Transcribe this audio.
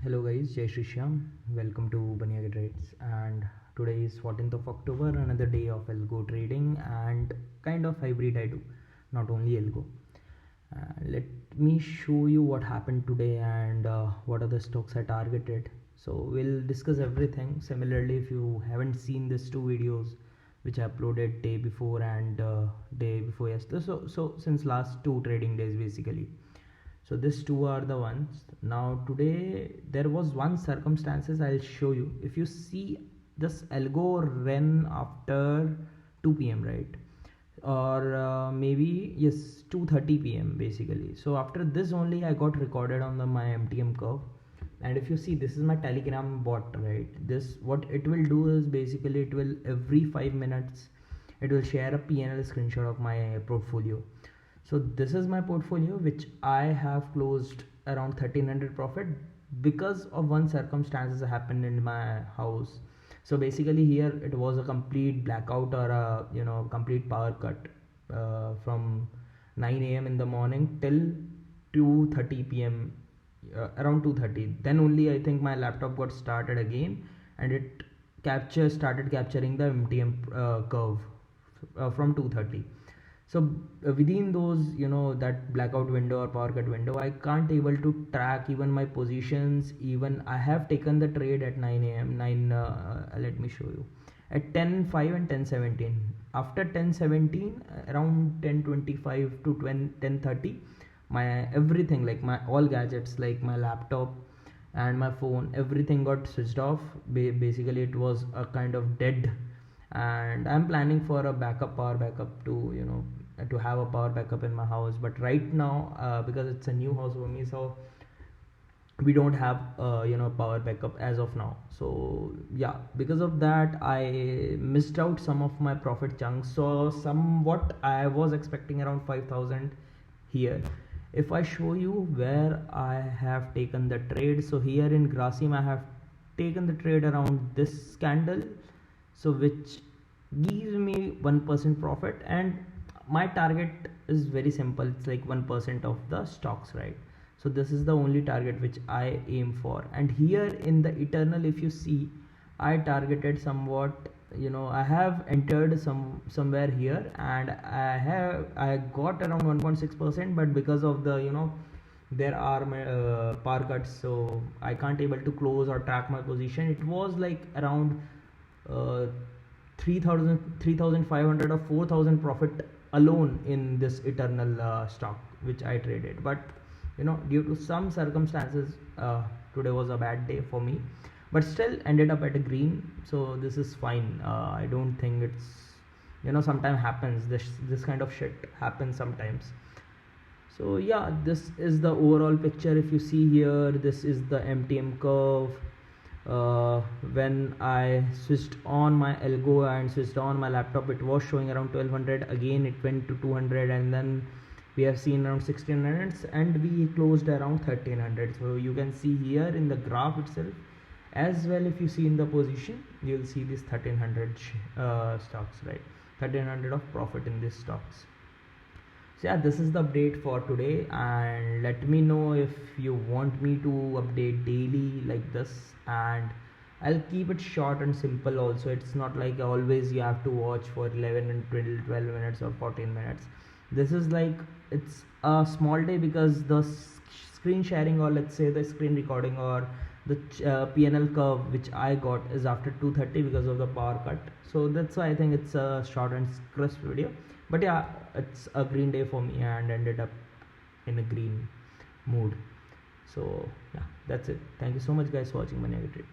Hello guys, Jai Shri Shyam. Welcome to Baniyaga Trades, and today is 14th of October, another day of ALGO trading and kind of hybrid I do, not only ALGO. Let me show you what happened today and what are the stocks I targeted. So we'll discuss everything. Similarly, if you haven't seen these two videos which I uploaded day before and day before yesterday, so since last two trading days basically. So these two are the ones. Now today there was one circumstances I'll show you. If you see, this algo ran after 2 p.m, right, or maybe yes, 2:30 p.m basically. So after this only I got recorded on my MTM curve. And if you see, this is my Telegram bot, right? This, what it will do is basically it will every 5 minutes it will share a PNL screenshot of my portfolio. So this is my portfolio which I have closed around 1300 profit because of one circumstances happened in my house. So basically here it was a complete blackout, or a complete power cut from 9 a.m. in the morning till 2:30 p.m. Around 2:30. Then only I think my laptop got started again, and it started capturing the MTM curve from 2:30. So within those, that blackout window or power cut window, I can't able to track even my positions. Even I have taken the trade at 9 a.m. Let me show you, at 10:05 and 10:17. After 10:17, around 10:25 to 10:30, my everything, like my all gadgets, like my laptop and my phone, everything got switched off. Basically it was a kind of dead, and I'm planning for a power backup to have a power backup in my house. But right now, because it's a new house for me, so we don't have power backup as of now. So yeah, because of that I missed out some of my profit chunks. So somewhat I was expecting around 5,000 here. If I show you where I have taken the trade, so here in Grasim I have taken the trade around this candle, so which gives me 1% profit, and my target is very simple. It's like 1% of the stocks, right? So this is the only target which I aim for. And here in the eternal, if you see, I targeted somewhat, I have entered somewhere here, and I got around 1.6%, but because of the there are my power cuts, so I can't able to close or track my position. It was like around 3,500 or 4,000 profit alone in this eternal stock which I traded. But due to some circumstances, today was a bad day for me, but still ended up at a green. So this is fine. I don't think it's sometimes happens, this kind of shit happens sometimes. So yeah, this is the overall picture. If you see here, this is the MTM curve. When I switched on my algo and switched on my laptop, it was showing around 1200. Again it went to 200, and then we have seen around 1600, and we closed around 1300. So you can see here in the graph itself as well. If you see in the position, you'll see this 1300 stocks, right? 1300 of profit in these stocks. So yeah, this is the update for today, and let me know if you want me to update daily like this, and I'll keep it short and simple also. It's not like always you have to watch for 11 and 12 minutes or 14 minutes. This is like, it's a small day because the screen sharing, or let's say the screen recording, or the PNL curve which I got is after 2:30 because of the power cut. So that's why I think it's a short and crisp video. But yeah, it's a green day for me and ended up in a green mood. So yeah, that's it. Thank you so much guys for watching Baniyaga Trades.